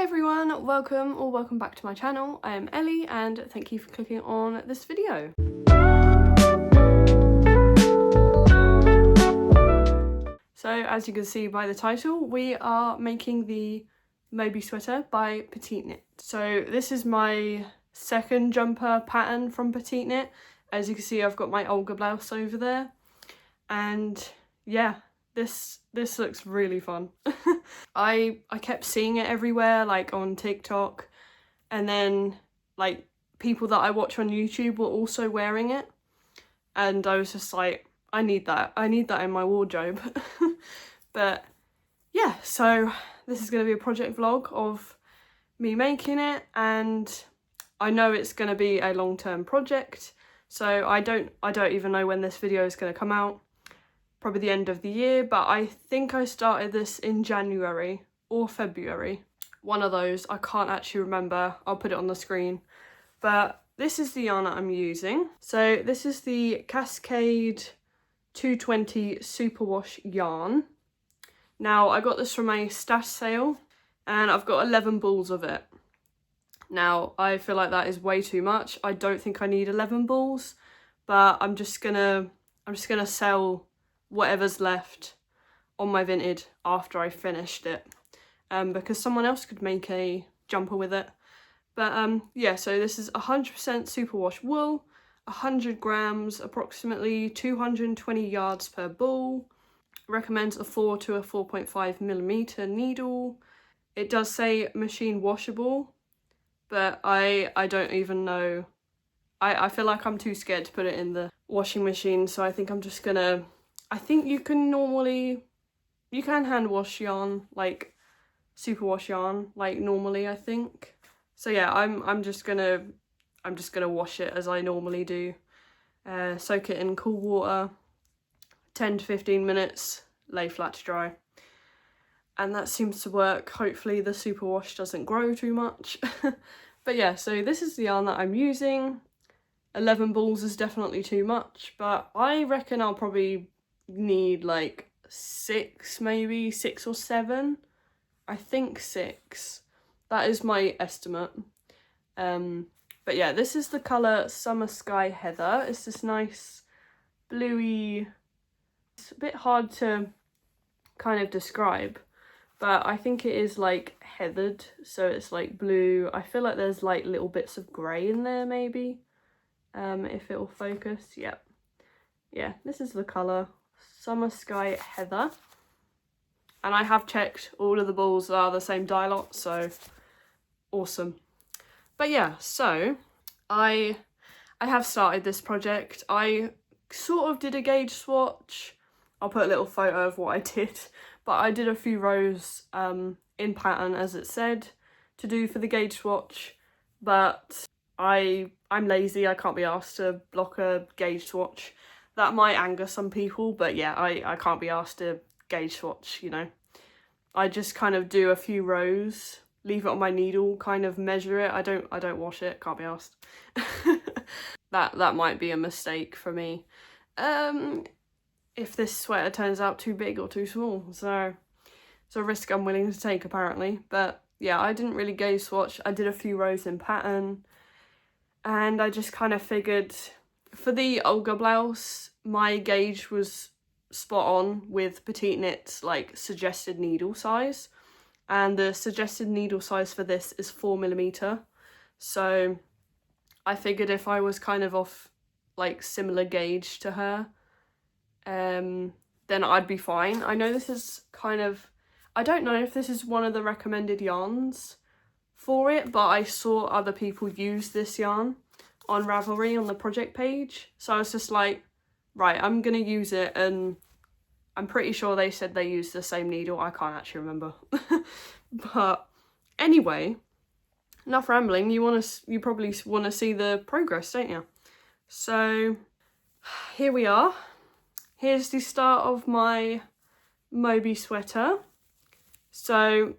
Hi everyone, welcome back to my channel. I am Ellie and thank you for clicking on this video. So as you can see by the title, we are making the Moby Sweater by PetiteKnit. So this is my second jumper pattern from PetiteKnit. As you can see, I've got my Olga blouse over there, and yeah, this looks really fun. I kept seeing it everywhere, like on TikTok, and then like people that I watch on YouTube were also wearing it, and I was just like, I need that in my wardrobe. But yeah, so this is going to be a project vlog of me making it, and I know it's going to be a long-term project, so I don't even know when this video is going to come out. Probably the end of the year, but I think I started this in January or February. One of those, I can't actually remember. I'll put it on the screen. But this is the yarn that I'm using. So this is the Cascade 220 Superwash yarn. Now I got this from a stash sale and I've got 11 balls of it. Now I feel like that is way too much. I don't think I need 11 balls, but I'm just gonna sell whatever's left on my Vinted after I finished it, because someone else could make a jumper with it. But yeah, so this is 100% superwash wool, 100 grams, approximately 220 yards per ball. Recommends a 4 to a 4.5 millimeter needle. It does say machine washable, but I don't even know. I feel like I'm too scared to put it in the washing machine, so I think I'm just gonna, I think you can hand wash yarn, like superwash yarn, like normally, I think. So yeah, I'm just gonna wash it as I normally do. Soak it in cool water, 10 to 15 minutes, lay flat to dry. And that seems to work. Hopefully the superwash doesn't grow too much. But yeah, so this is the yarn that I'm using. 11 balls is definitely too much, but I reckon I'll probably need like 6, maybe 6 or 7. I think 6. That is my estimate. But yeah, this is the colour Summer Sky Heather. It's this nice bluey, it's a bit hard to kind of describe, but I think it is like heathered, so it's like blue. I feel like there's like little bits of grey in there maybe, if it will focus. Yep. Yeah, this is the colour Summer Sky Heather, and I have checked all of the balls are the same dye lot, so awesome. But yeah, so I have started this project. I sort of did a gauge swatch. I'll put a little photo of what I did, but I did a few rows in pattern as it said to do for the gauge swatch, but I'm lazy. I can't be asked to block a gauge swatch. That might anger some people, but yeah, I can't be asked to gauge swatch, you know. I just kind of do a few rows, leave it on my needle, kind of measure it. I don't wash it, can't be asked. That might be a mistake for me. If this sweater turns out too big or too small, so it's a risk I'm willing to take apparently. But yeah, I didn't really gauge swatch. I did a few rows in pattern, and I just kind of figured for the Olga blouse, my gauge was spot on with PetiteKnit's like suggested needle size, and the suggested needle size for this is 4mm. So I figured if I was kind of off like similar gauge to her, then I'd be fine. I know this is kind of, I don't know if this is one of the recommended yarns for it, but I saw other people use this yarn on Ravelry on the project page, so I was just like, right, I'm gonna use it, and I'm pretty sure they said they used the same needle. I can't actually remember. But anyway, enough rambling. You probably want to see the progress, don't you? So here we are. Here's the start of my Moby sweater. So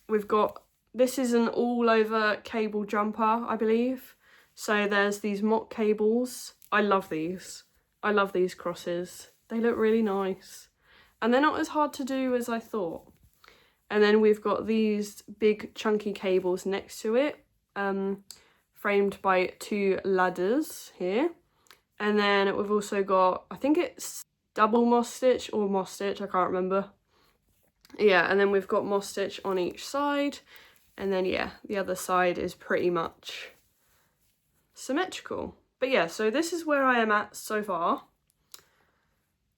we've got, this is an all over cable jumper, I believe. So there's these mock cables. I love these. I love these crosses. They look really nice. And they're not as hard to do as I thought. And then we've got these big chunky cables next to it, framed by 2 ladders here. And then we've also got, I think it's double moss stitch or moss stitch, I can't remember. Yeah, and then we've got moss stitch on each side. And then, yeah, the other side is pretty much symmetrical. But yeah, so this is where I am at so far.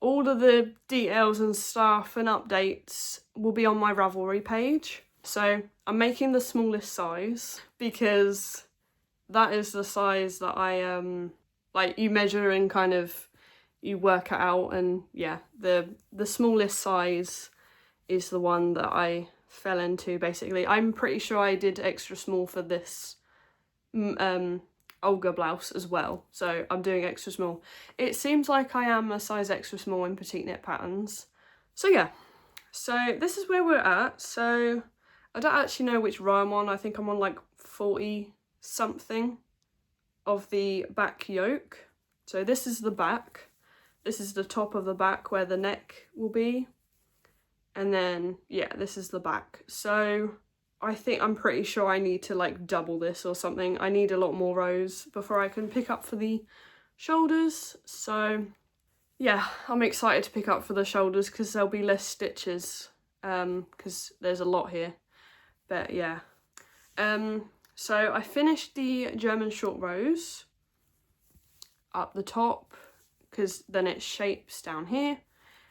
All of the details and stuff and updates will be on my Ravelry page. So I'm making the smallest size because that is the size that I like you measure and kind of you work it out, and yeah, the smallest size is the one that I fell into basically. I'm pretty sure I did extra small for this Olga blouse as well, so I'm doing extra small. It seems like I am a size extra small in Petite Knit patterns. So yeah, so this is where we're at. So I don't actually know which row I'm on. I think I'm on like 40 something of the back yoke. So this is the back, this is the top of the back where the neck will be, and then yeah, this is the back. So I think I'm pretty sure I need to like double this or something. I need a lot more rows before I can pick up for the shoulders. So yeah, I'm excited to pick up for the shoulders because there'll be less stitches because there's a lot here. But yeah, so I finished the German short rows up the top because then it shapes down here,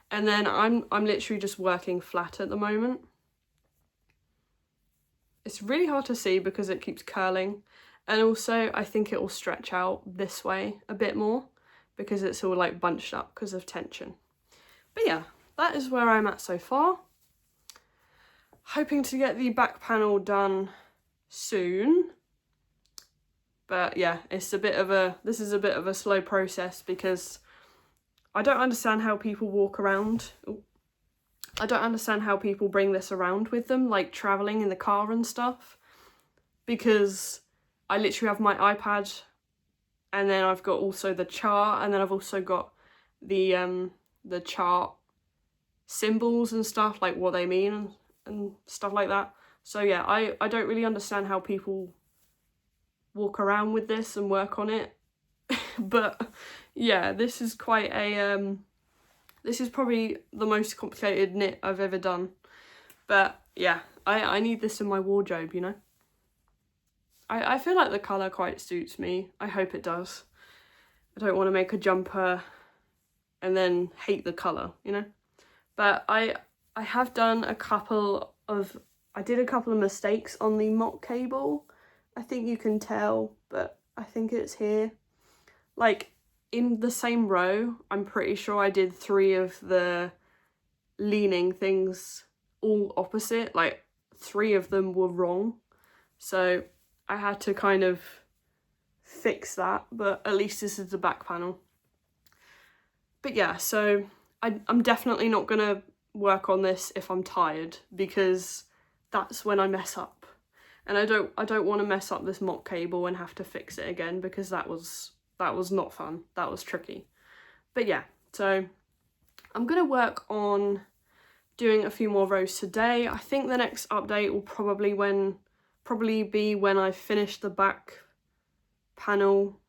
and then I'm literally just working flat at the moment. It's really hard to see because it keeps curling, and also I think it will stretch out this way a bit more because it's all like bunched up because of tension. But yeah, that is where I'm at so far. Hoping to get the back panel done soon. But yeah, this is a bit of a slow process because I don't understand how people walk around. I don't understand how people bring this around with them, like traveling in the car and stuff, because I literally have my iPad, and then I've got also the chart, and then I've also got the chart symbols and stuff, like what they mean and stuff like that. So yeah, I don't really understand how people walk around with this and work on it. But yeah, this is quite a this is probably the most complicated knit I've ever done. But yeah, I need this in my wardrobe, you know. I feel like the colour quite suits me. I hope it does. I don't want to make a jumper and then hate the colour, you know. But I have done a couple of mistakes on the mock cable. I think you can tell, but I think it's here. Like, in the same row, I'm pretty sure I did 3 of the leaning things all opposite. Like, 3 of them were wrong. So I had to kind of fix that, but at least this is the back panel. But yeah, so I'm definitely not gonna work on this if I'm tired, because that's when I mess up. And I don't want to mess up this mock cable and have to fix it again, because that was not fun. That was tricky. But yeah, so I'm gonna work on doing a few more rows today. I think the next update will probably be when I finish the back panel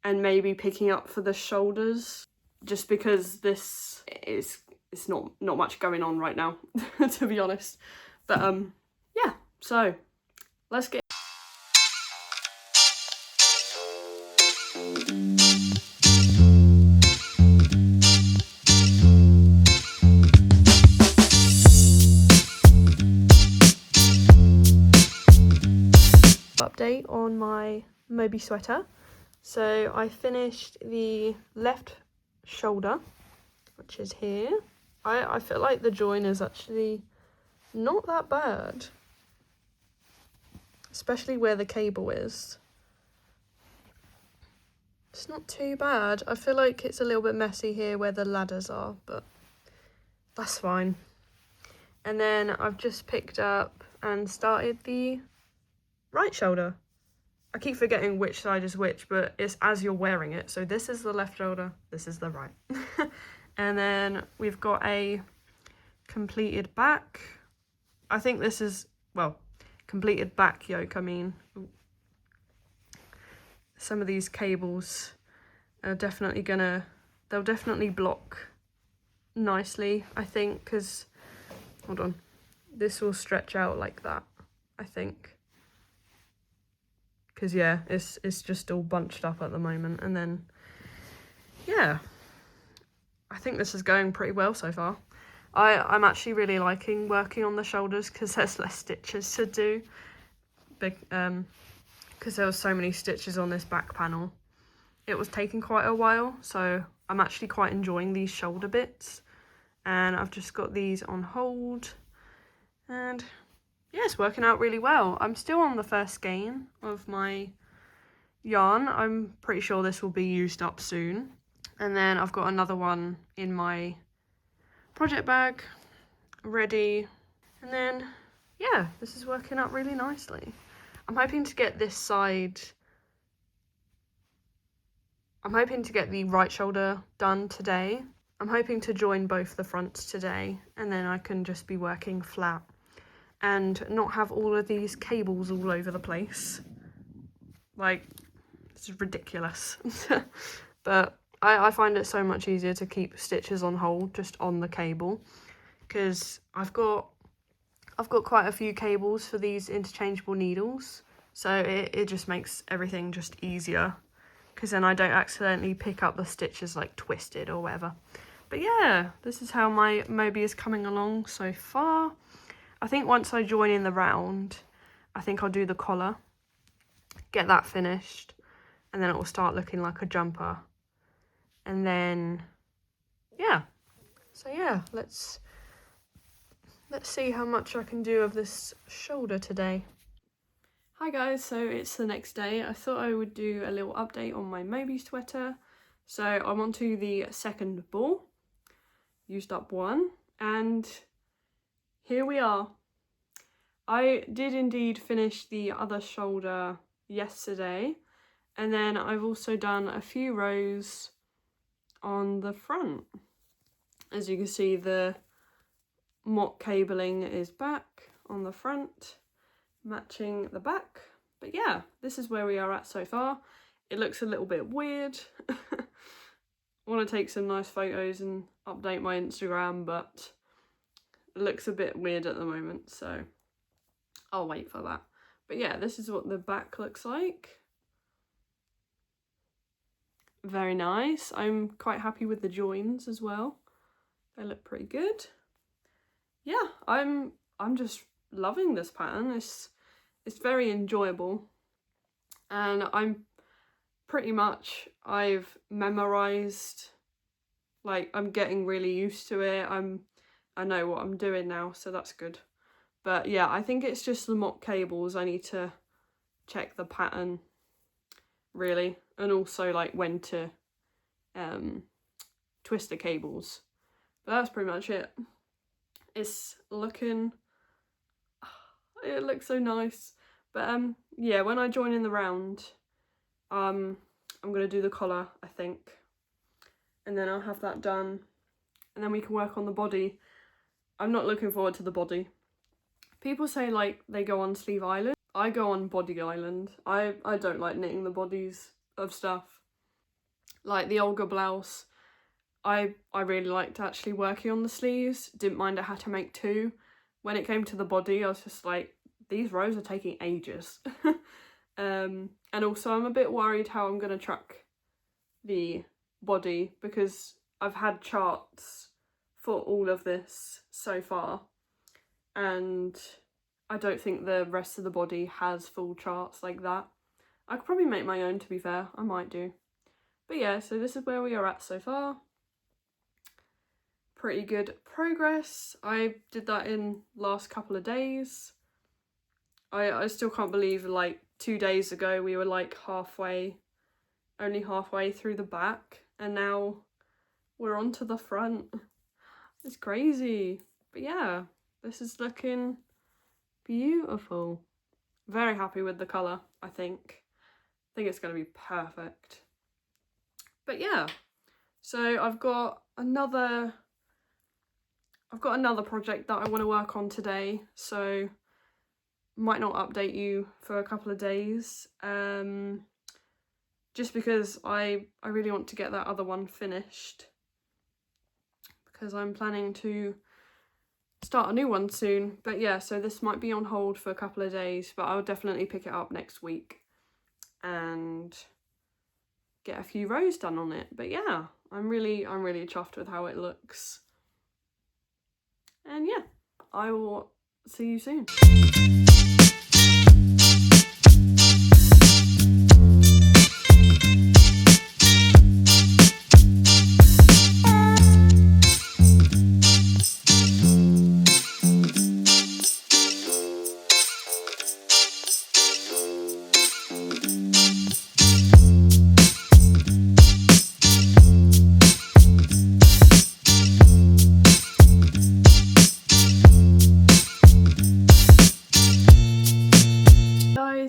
and maybe picking up for the shoulders, just because this is not much going on right now, to be honest. But yeah, so let's get update on my Moby sweater. So I finished the left shoulder, which is here. I feel like the join is actually not that bad, especially where the cable is. It's not too bad. I feel like it's a little bit messy here where the ladders are, but that's fine. And then I've just picked up and started the right shoulder. I keep forgetting which side is which, but it's as you're wearing it. So this is the left shoulder, this is the right. And then we've got a completed back, I think this is, well, completed back yoke, I mean. Some of these cables are definitely they'll definitely block nicely, I think, because, hold on, this will stretch out like that, I think. Because, yeah, it's just all bunched up at the moment. And then, yeah, I think this is going pretty well so far. I'm actually really liking working on the shoulders because there's less stitches to do. Because there was so many stitches on this back panel. It was taking quite a while, so I'm actually quite enjoying these shoulder bits. And I've just got these on hold. And yeah, it's working out really well. I'm still on the first skein of my yarn. I'm pretty sure this will be used up soon. And then I've got another one in my project bag ready. And then, yeah, this is working out really nicely. I'm hoping to get this side, I'm hoping to get the right shoulder done today. I'm hoping to join both the fronts today, and then I can just be working flat and not have all of these cables all over the place. Like, it's ridiculous. But I find it so much easier to keep stitches on hold just on the cable, because I've got quite a few cables for these interchangeable needles, so it just makes everything just easier, because then I don't accidentally pick up the stitches like twisted or whatever. But yeah, this is how my Moby is coming along so far. I think once I join in the round, I think I'll do the collar, get that finished, and then it will start looking like a jumper. And then, yeah. So yeah, let's see how much I can do of this shoulder today. Hi guys, so it's the next day. I thought I would do a little update on my Moby sweater. So I'm on to the second ball, used up one, and here we are. I did indeed finish the other shoulder yesterday, and then I've also done a few rows on the front. As you can see, the mock cabling is back on the front, matching the back. But yeah, this is where we are at so far. It looks a little bit weird. I want to take some nice photos and update my Instagram, but it looks a bit weird at the moment, so I'll wait for that. But yeah, this is what the back looks like. Very nice. I'm quite happy with the joins as well. They look pretty good. Yeah, I'm just loving this pattern. It's very enjoyable, and I've memorized, like, I'm getting really used to it. I know what I'm doing now, so that's good. But yeah, I think it's just the mock cables. I need to check the pattern, really, and also like when to twist the cables. But that's pretty much it. It's looking, it looks so nice. But yeah, when I join in the round, I'm gonna do the collar, I think, and then I'll have that done, and then we can work on the body. I'm not looking forward to the body. People say like they go on Sleeve Island. I go on Body Island. I don't like knitting the bodies of stuff. Like the Olga blouse, I really liked actually working on the sleeves. Didn't mind I had to make two. When it came to the body, I was just like, these rows are taking ages. And also I'm a bit worried how I'm going to track the body, because I've had charts for all of this so far, and I don't think the rest of the body has full charts like that. I could probably make my own, to be fair. I might do. But yeah, so this is where we are at so far. Pretty good progress. I did that in last couple of days. I still can't believe, like, 2 days ago we were like only halfway through the back, and now we're on to the front. It's crazy. But yeah, this is looking beautiful. Very happy with the colour, I think. I think it's going to be perfect. But yeah, so I've got another I've got another project that I want to work on today, so might not update you for a couple of days, just because I really want to get that other one finished, because I'm planning to start a new one soon. But yeah, so this might be on hold for a couple of days, but I'll definitely pick it up next week and get a few rows done on it. But yeah, I'm really chuffed with how it looks. And yeah, I will see you soon.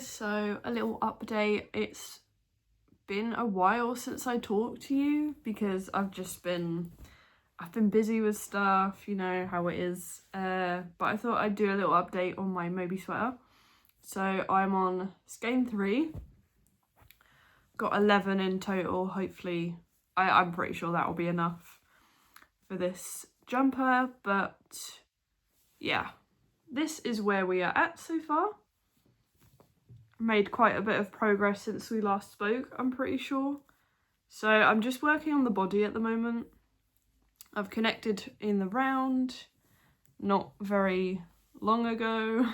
So a little update. It's been a while since I talked to you because I've been busy with stuff, you know how it is. But I thought I'd do a little update on my Moby Sweater. So I'm on skein 3. Got 11 in total. Hopefully, I'm pretty sure that will be enough for this jumper. But yeah, this is where we are at so far. Made quite a bit of progress since we last spoke, I'm pretty sure. So I'm just working on the body at the moment. I've connected in the round not very long ago.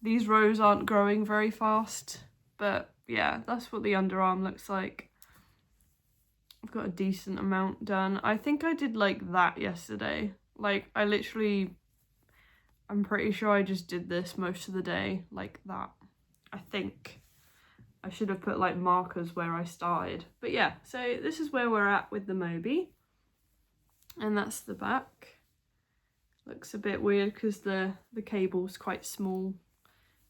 These rows aren't growing very fast, but yeah, that's what the underarm looks like. I've got a decent amount done. I think I did like that yesterday. Like I'm pretty sure I just did this most of the day like that. I think I should have put like markers where I started. But yeah, so this is where we're at with the Moby. And that's the back. Looks a bit weird because the cable's quite small,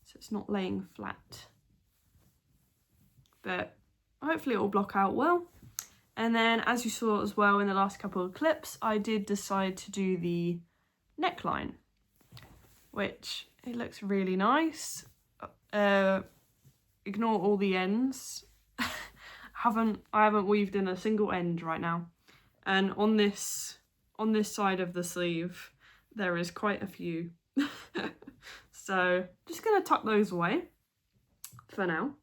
so it's not laying flat. But hopefully it will block out well. And then as you saw as well in the last couple of clips, I did decide to do the neckline, which it looks really nice. Ignore all the ends. I haven't weaved in a single end right now, and on this side of the sleeve there is quite a few. So just gonna tuck those away for now.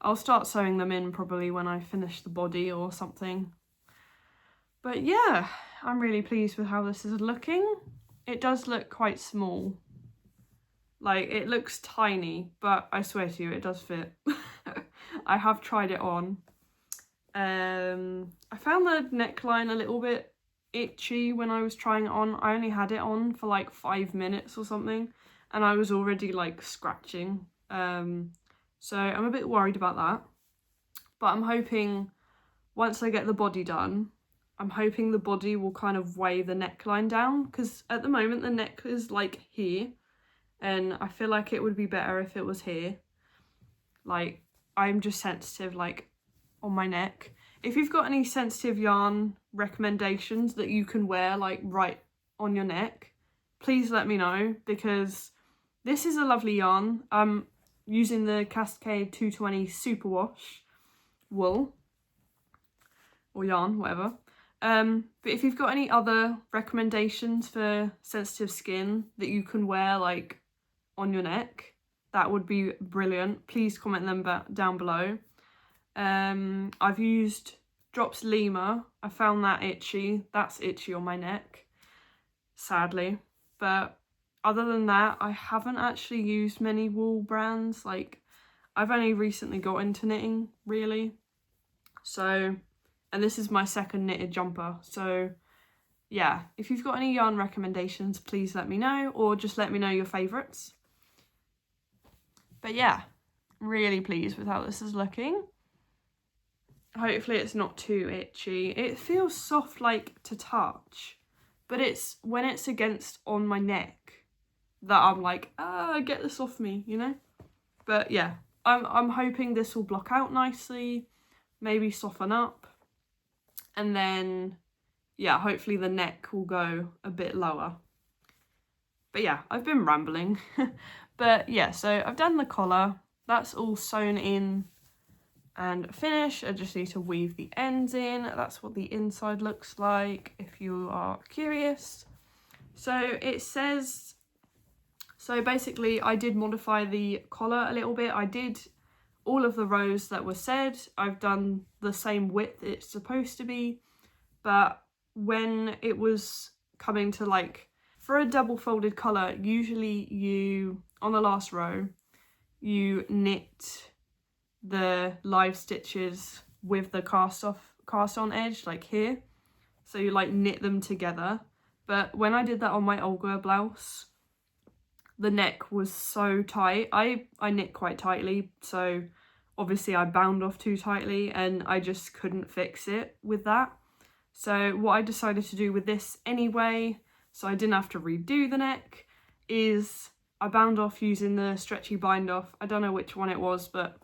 I'll start sewing them in probably when I finish the body or something. But yeah, I'm really pleased with how this is looking. It does look quite small. Like, it looks tiny, but I swear to you, it does fit. I have tried it on. I found the neckline a little bit itchy when I was trying it on. I only had it on for like 5 minutes or something, and I was already like scratching. So I'm a bit worried about that. But I'm hoping once I get the body done, I'm hoping the body will kind of weigh the neckline down, because at the moment the neck is like here. And I feel like it would be better if it was here. Like, I'm just sensitive, like, on my neck. If you've got any sensitive yarn recommendations that you can wear, like, right on your neck, please let me know, because this is a lovely yarn. I'm using the Cascade 220 Superwash wool, or yarn, whatever. But if you've got any other recommendations for sensitive skin that you can wear, like, on your neck, that would be brilliant. Please comment them down below. I've used Drops Lima. I found that itchy. That's itchy on my neck, sadly. But other than that, I haven't actually used many wool brands. Like, I've only recently got into knitting, really. So, and this is my second knitted jumper. So yeah, if you've got any yarn recommendations, please let me know, or just let me know your favourites. But yeah, really pleased with how this is looking. Hopefully it's not too itchy. It feels soft, like, to touch, but it's when it's against on my neck that I'm like, get this off me, you know? But yeah, I'm hoping this will block out nicely, maybe soften up, and then yeah, hopefully the neck will go a bit lower. But yeah, I've been rambling. But yeah, so I've done the collar. That's all sewn in and finished. I just need to weave the ends in. That's what the inside looks like, if you are curious. So it says, so basically I did modify the collar a little bit. I did all of the rows that were said. I've done the same width it's supposed to be, but when it was coming to like, for a double folded collar, usually you, on the last row, you knit the live stitches with the cast on edge, like here. So you like knit them together. But when I did that on my Olga blouse, the neck was so tight. I knit quite tightly, so obviously I bound off too tightly and I just couldn't fix it with that. So what I decided to do with this anyway, so I didn't have to redo the neck, is I bound off using the stretchy bind off. I don't know which one it was, but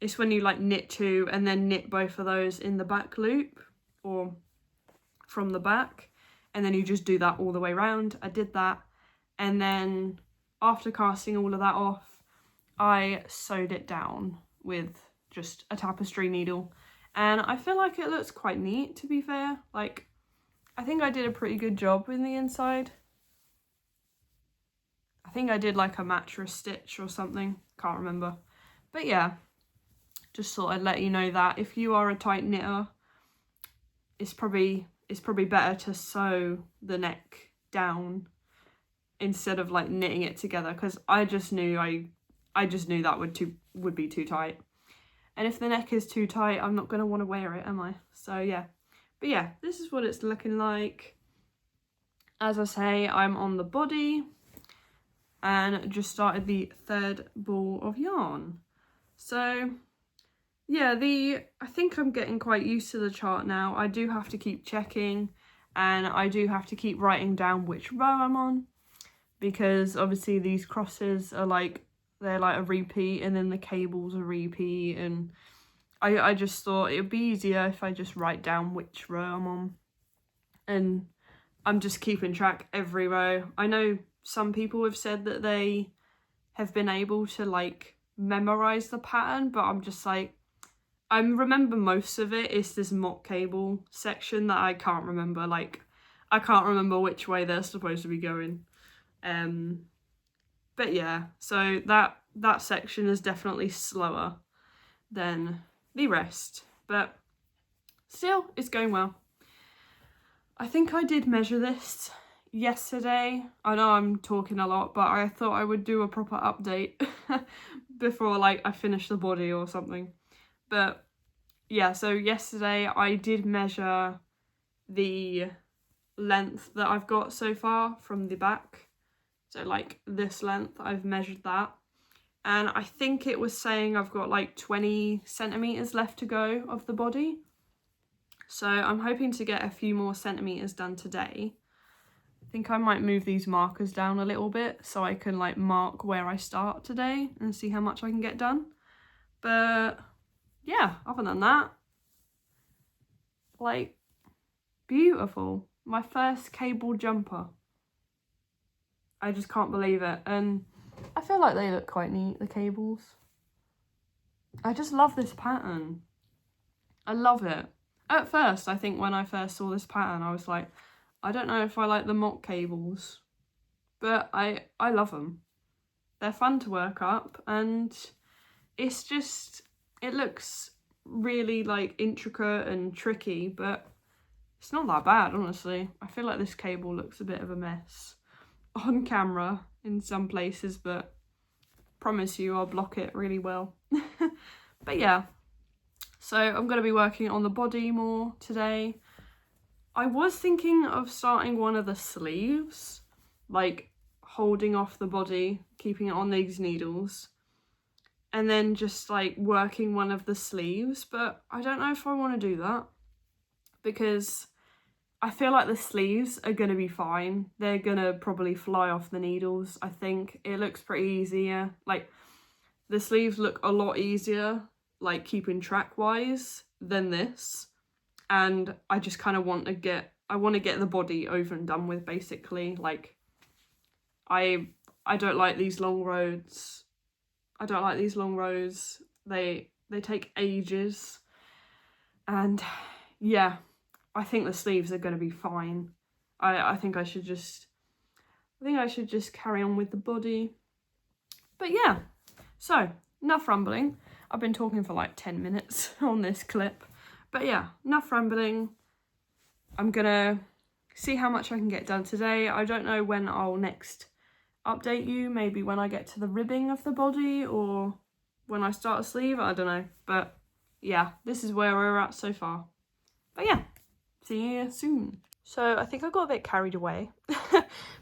it's when you like knit two and then knit both of those in the back loop or from the back, and then you just do that all the way around. I did that, and then after casting all of that off, I sewed it down with just a tapestry needle, and I feel like it looks quite neat, to be fair. Like, I think I did a pretty good job in the inside. I think I did like a mattress stitch or something, can't remember. But yeah, just thought I'd let you know that if you are a tight knitter, it's probably better to sew the neck down instead of like knitting it together, because I just knew that would be too tight. And if the neck is too tight, I'm not going to want to wear it, am I? So yeah. But yeah, this is what it's looking like. As I say, I'm on the body and just started the third ball of yarn. So yeah, I think I'm getting quite used to the chart now. I do have to keep checking, and I do have to keep writing down which row I'm on, because obviously these crosses are like, they're like a repeat, and then the cable's a repeat, and I just thought it would be easier if I just write down which row I'm on, and I'm just keeping track every row. I know some people have said that they have been able to like memorize the pattern, but I'm just like, I remember most of it. It's this mock cable section that I can't remember. Like, I can't remember which way they're supposed to be going. But yeah, so that section is definitely slower than the rest, but still, it's going well. I think I did measure this yesterday. I know I'm talking a lot, but I thought I would do a proper update before like I finish the body or something. But yeah, so yesterday I did measure the length that I've got so far from the back. So like this length, I've measured that. And I think it was saying I've got like 20 centimetres left to go of the body. So I'm hoping to get a few more centimetres done today. I think I might move these markers down a little bit so I can like mark where I start today and see how much I can get done. But yeah, other than that, like, beautiful. My first cable jumper. I just can't believe it. And I feel like they look quite neat, the cables. I just love this pattern. I love it. At first, I think when I first saw this pattern, I was like, I don't know if I like the mock cables, but I love them. They're fun to work up, and it's just, it looks really like intricate and tricky, but it's not that bad, honestly. I feel like this cable looks a bit of a mess on camera in some places, but promise you I'll block it really well. But yeah, so I'm going to be working on the body more today. I was thinking of starting one of the sleeves, like holding off the body, keeping it on these needles, and then just like working one of the sleeves, but I don't know if I want to do that, because I feel like the sleeves are going to be fine. They're going to probably fly off the needles, I think. It looks pretty easier. Like, the sleeves look a lot easier, like keeping track wise, than this. And I just kind of want to get want to get the body over and done with, basically. Like, I don't like these long rows. I don't like these long rows. They take ages. And yeah, I think the sleeves are going to be fine. I think I should just carry on with the body. But yeah, so enough rambling. I've been talking for like 10 minutes on this clip. But yeah, enough rambling. I'm gonna see how much I can get done today. I don't know when I'll next update you. Maybe when I get to the ribbing of the body, or when I start a sleeve. I don't know. But yeah, this is where we're at so far. But yeah, see you soon. So I think I got a bit carried away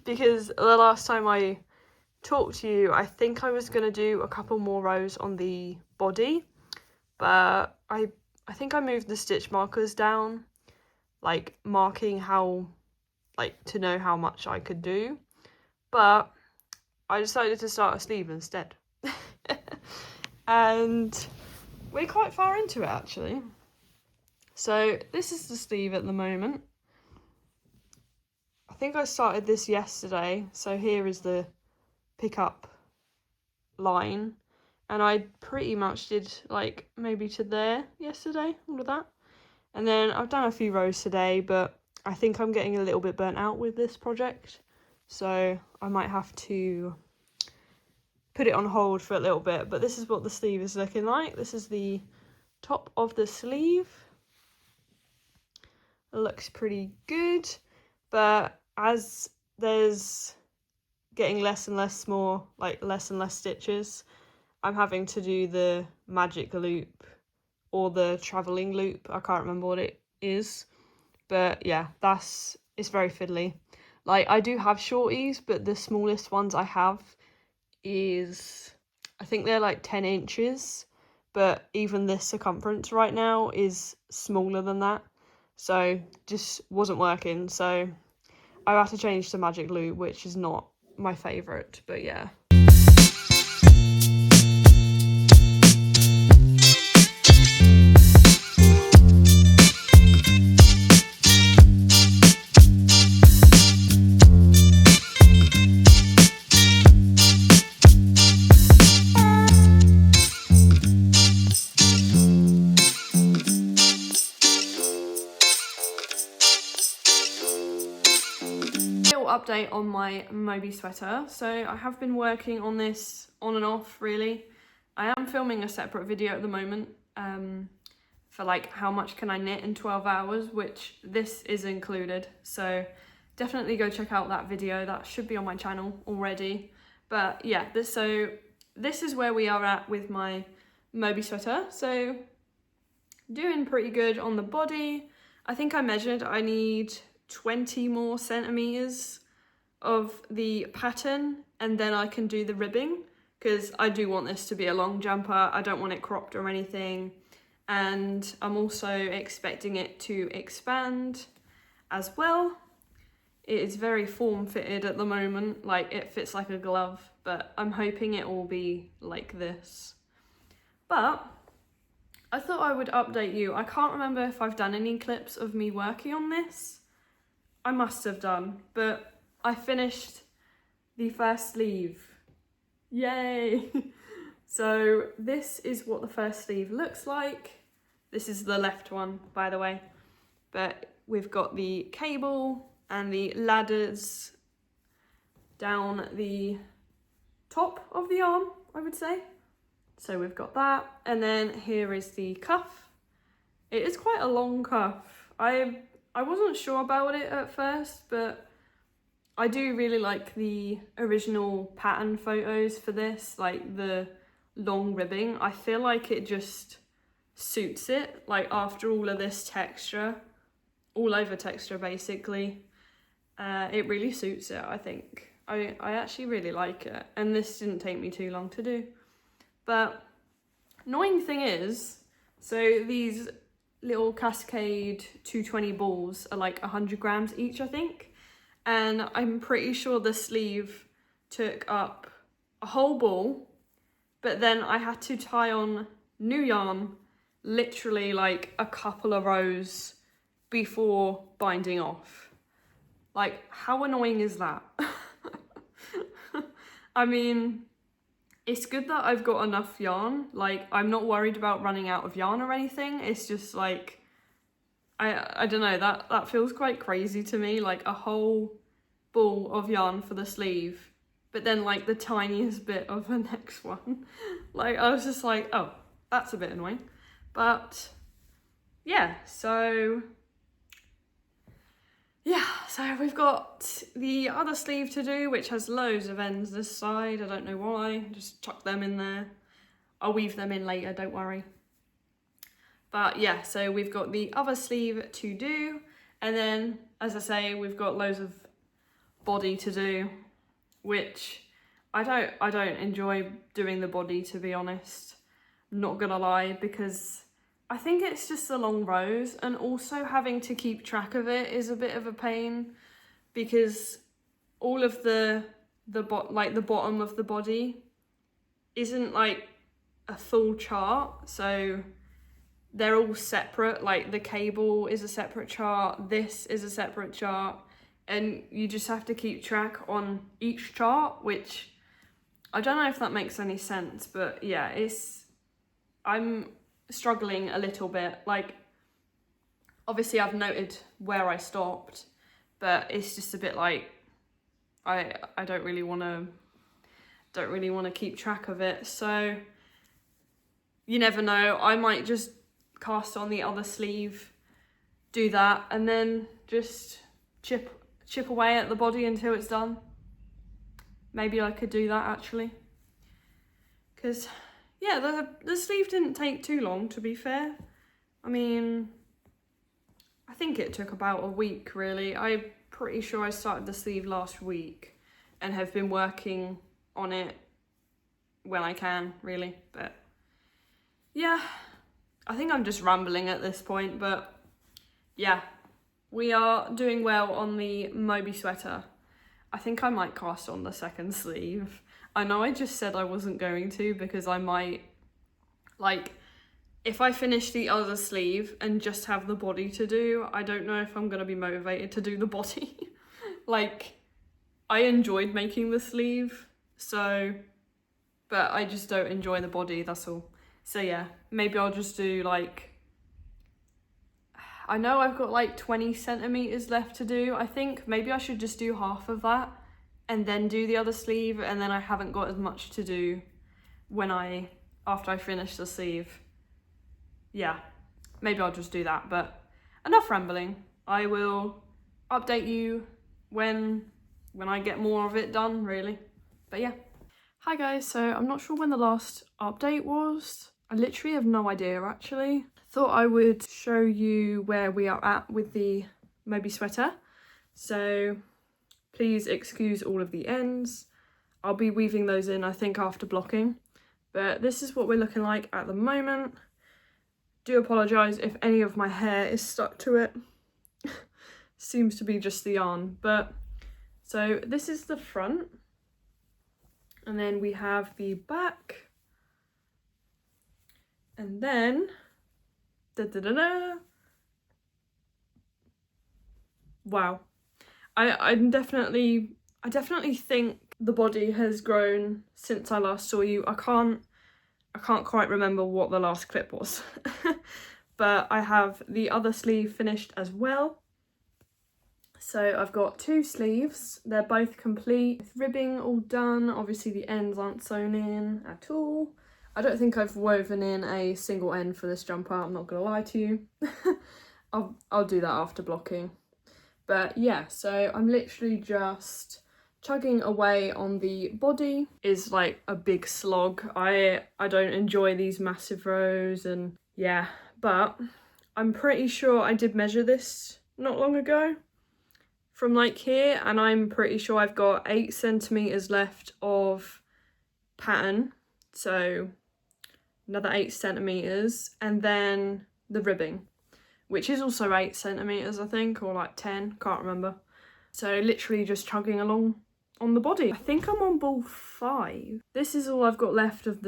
because the last time I talked to you, I think I was gonna do a couple more rows on the body, but I think I moved the stitch markers down, like marking how, like, to know how much I could do, but I decided to start a sleeve instead. And we're quite far into it, actually. So this is the sleeve at the moment. I think I started this yesterday, so here is the pickup line, and I pretty much did like maybe to there yesterday, all of that. And then I've done a few rows today, but I think I'm getting a little bit burnt out with this project, so I might have to put it on hold for a little bit. But this is what the sleeve is looking like. This is the top of the sleeve. It looks pretty good, but as there's getting less and less stitches, I'm having to do the magic loop or the traveling loop. I can't remember what it is, but yeah, it's very fiddly. Like, I do have shorties, but the smallest ones I have is, I think they're like 10 inches, but even this circumference right now is smaller than that, so just wasn't working. So I had to change to magic loop, which is not my favourite, but yeah. Update on my Moby sweater. So I have been working on this on and off, really. I am filming a separate video at the moment for like how much can I knit in 12 hours, which this is included, so definitely go check out that video. That should be on my channel already. But yeah, this is where we are at with my Moby sweater. So doing pretty good on the body. I think I measured, I need 20 more centimeters of the pattern, and then I can do the ribbing, because I do want this to be a long jumper. I don't want it cropped or anything, and I'm also expecting it to expand as well. It is very form-fitted at the moment, like it fits like a glove, but I'm hoping it will be like this. But I thought I would update you. I can't remember if I've done any clips of me working on this. I must have done, but I finished the first sleeve. Yay! So this is what the first sleeve looks like. This is the left one, by the way. But we've got the cable and the ladders down the top of the arm, I would say. So we've got that. And then here is the cuff. It is quite a long cuff. I wasn't sure about it at first, but I do really like the original pattern photos for this, like the long ribbing. I feel like it just suits it, like after all of this texture, all over texture basically. It really suits it, I think. I actually really like it, and this didn't take me too long to do. But annoying thing is, so these little Cascade 220 balls are like 100 grams each, I think. And I'm pretty sure the sleeve took up a whole ball, but then I had to tie on new yarn literally like a couple of rows before binding off. Like, how annoying is that? I mean, it's good that I've got enough yarn. Like, I'm not worried about running out of yarn or anything. It's just like, I don't know, that feels quite crazy to me. Like a whole ball of yarn for the sleeve, but then like the tiniest bit of the next one. Like, I was just like, oh, that's a bit annoying. But yeah, so we've got the other sleeve to do, which has loads of ends this side. I don't know why, just chuck them in there. I'll weave them in later, don't worry. But yeah, so we've got the other sleeve to do. And then, as I say, we've got loads of body to do, which I don't enjoy doing the body, to be honest. I'm not gonna lie, because I think it's just the long rows, and also having to keep track of it is a bit of a pain, because all of the bottom of the body isn't like a full chart, so they're all separate. Like the cable is a separate chart, this is a separate chart, and you just have to keep track on each chart, which I don't know if that makes any sense, but yeah, I'm struggling a little bit. Like, obviously I've noted where I stopped, but it's just a bit like I don't really want to keep track of it. So you never know, I might just cast on the other sleeve, do that, and then just chip away at the body until it's done. Maybe I could do that actually, because yeah, the sleeve didn't take too long, to be fair. I mean, I think it took about a week really. I'm pretty sure I started the sleeve last week and have been working on it when I can, really. But yeah, I think I'm just rambling at this point, but yeah, we are doing well on the Moby Sweater. I think I might cast on the second sleeve. I know I just said I wasn't going to, because I might, like, if I finish the other sleeve and just have the body to do, I don't know if I'm going to be motivated to do the body. Like, I enjoyed making the sleeve, so, but I just don't enjoy the body, that's all. So yeah, maybe I'll just do like, I know I've got like 20 centimeters left to do. I think maybe I should just do half of that and then do the other sleeve, and then I haven't got as much to do after I finish the sleeve. Yeah, maybe I'll just do that, but enough rambling. I will update you when I get more of it done, really. But yeah. Hi guys, so I'm not sure when the last update was. I literally have no idea actually. Thought I would show you where we are at with the Moby Sweater. So please excuse all of the ends. I'll be weaving those in, I think, after blocking. But this is what we're looking like at the moment. Do apologise if any of my hair is stuck to it. Seems to be just the yarn. But so this is the front. And then we have the back. And then wow. I definitely think the body has grown since I last saw you. I can't quite remember what the last clip was. But I have the other sleeve finished as well. So I've got two sleeves, they're both complete, with ribbing all done. Obviously the ends aren't sewn in at all. I don't think I've woven in a single end for this jumper, I'm not gonna lie to you. I'll do that after blocking. But yeah, so I'm literally just chugging away on the body. Is like a big slog. I don't enjoy these massive rows, and yeah, but I'm pretty sure I did measure this not long ago from like here, and I'm pretty sure I've got 8 centimeters left of pattern, so another 8 centimeters, and then the ribbing, which is also 8 centimeters, I think, or like 10, can't remember. So literally just chugging along on the body. I think I'm on ball 5. This is all I've got left of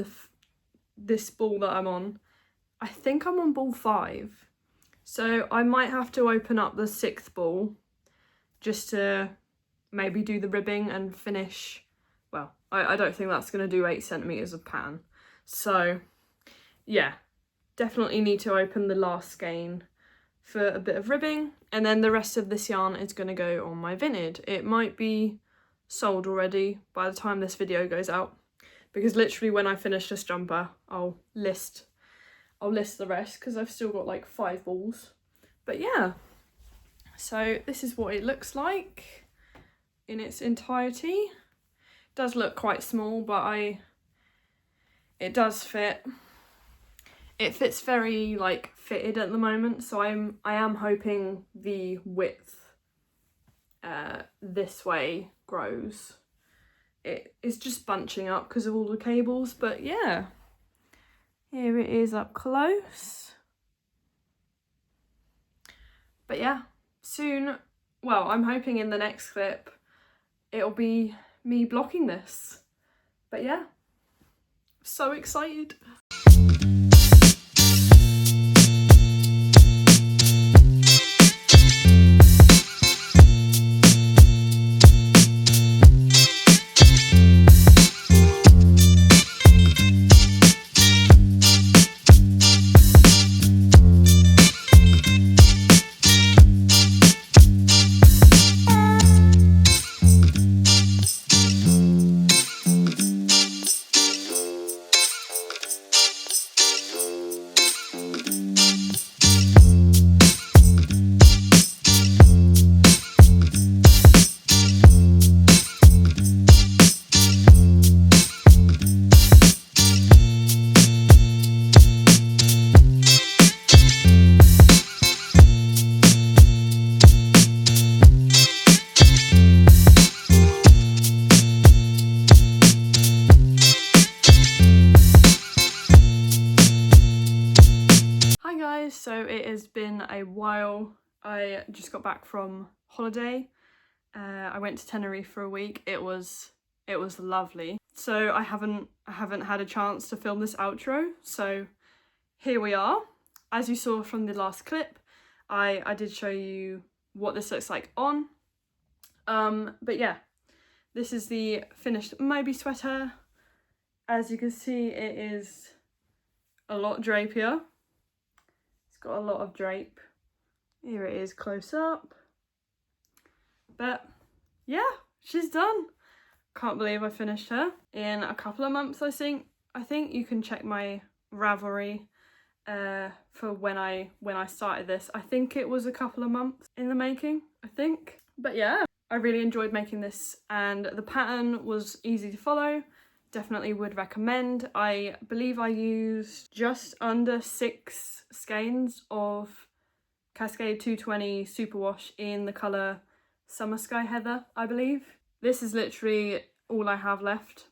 this ball that I'm on. I think I'm on ball 5. So I might have to open up the 6th ball just to maybe do the ribbing and finish. Well, I don't think that's going to do 8 centimeters of pattern. So yeah, definitely need to open the last skein for a bit of ribbing, and then the rest of this yarn is going to go on my Vinted. It might be sold already by the time this video goes out, because literally when I finish this jumper I'll list the rest, because I've still got like 5 balls. But yeah, so this is what it looks like in its entirety. It does look quite small, but it does fit. It fits very like fitted at the moment, so I am hoping the width this way grows. It is just bunching up because of all the cables, but yeah, here it is up close. But yeah, soon, well, I'm hoping in the next clip it'll be me blocking this. But yeah, so excited. So it has been a while. I just got back from holiday. I went to Tenerife for a week. It was lovely. So I haven't had a chance to film this outro. So here we are. As you saw from the last clip, I did show you what this looks like on. But yeah, this is the finished Moby sweater. As you can see, it is a lot drapier. Got a lot of drape. Here it is close up. But yeah, she's done. Can't believe I finished her in a couple of months. I think you can check my Ravelry for when I started this. I think it was a couple of months in the making, I think. But yeah, I really enjoyed making this, and the pattern was easy to follow. Definitely would recommend. I believe I used just under 6 skeins of Cascade 220 Superwash in the colour Summer Sky Heather, I believe. This is literally all I have left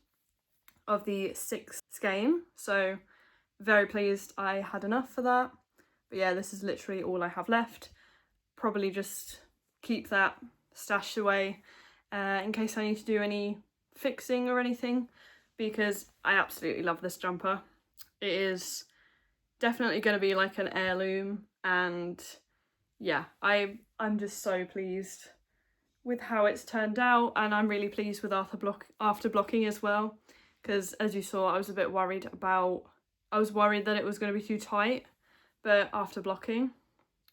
of the 6 skein, so very pleased I had enough for that. But yeah, this is literally all I have left. Probably just keep that stashed away in case I need to do any fixing or anything, because I absolutely love this jumper. It is definitely going to be like an heirloom, and yeah, I'm just so pleased with how it's turned out, and I'm really pleased with after blocking as well, because as you saw, I was a bit worried that it was going to be too tight, but after blocking,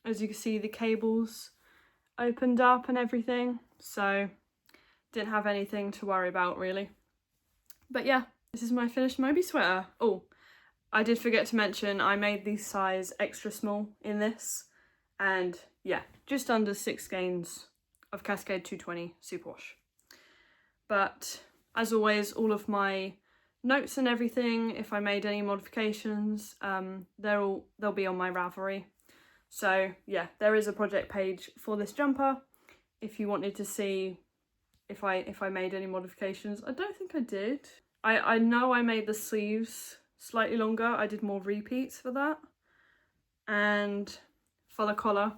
as you can see, the cables opened up and everything, so didn't have anything to worry about really. But yeah, this is my finished Moby sweater. Oh, I did forget to mention I made the size extra small in this, and yeah, just under 6 skeins of Cascade 220 Superwash. But as always, all of my notes and everything, if I made any modifications, they'll be on my Ravelry. So yeah, there is a project page for this jumper if you wanted to see if I made any modifications. I don't think I did. I know I made the sleeves slightly longer. I did more repeats for that. And for the collar,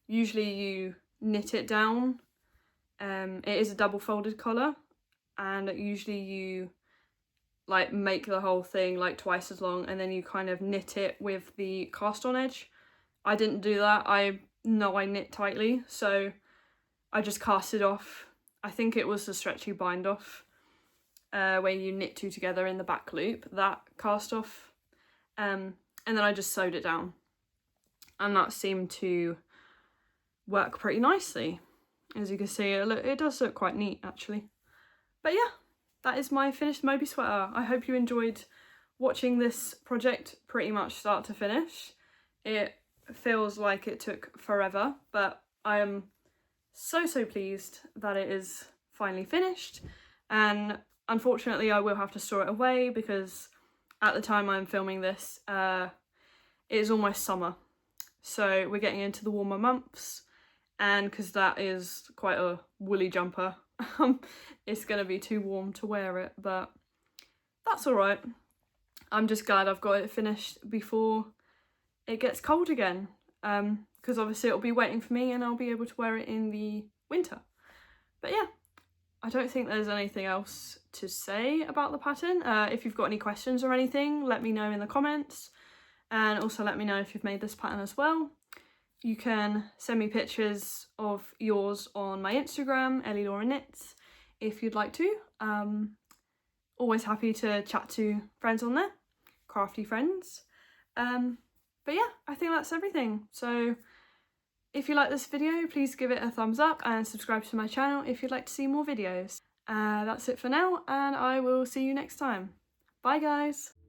usually you knit it down. It is a double folded collar, and usually you like make the whole thing like twice as long, and then you kind of knit it with the cast on edge. I didn't do that. I know I knit tightly, so I just cast it off. I think it was the stretchy bind off, where you knit two together in the back loop, that cast off, and then I just sewed it down, and that seemed to work pretty nicely. As you can see, it does look quite neat actually. But yeah, that is my finished Moby sweater. I hope you enjoyed watching this project pretty much start to finish. It feels like it took forever, but I am so pleased that it is finally finished, and unfortunately I will have to store it away because at the time I'm filming this it is almost summer, so we're getting into the warmer months, and because that is quite a woolly jumper it's gonna be too warm to wear it, but that's alright. I'm just glad I've got it finished before it gets cold again, because obviously it'll be waiting for me and I'll be able to wear it in the winter. But yeah, I don't think there's anything else to say about the pattern. If you've got any questions or anything, let me know in the comments, and also let me know if you've made this pattern as well. You can send me pictures of yours on my Instagram, Ellie Laura Knits, if you'd like to. Always happy to chat to friends on there, crafty friends. But yeah, I think that's everything. So if you like this video, please give it a thumbs up and subscribe to my channel if you'd like to see more videos. That's it for now, and I will see you next time. Bye guys!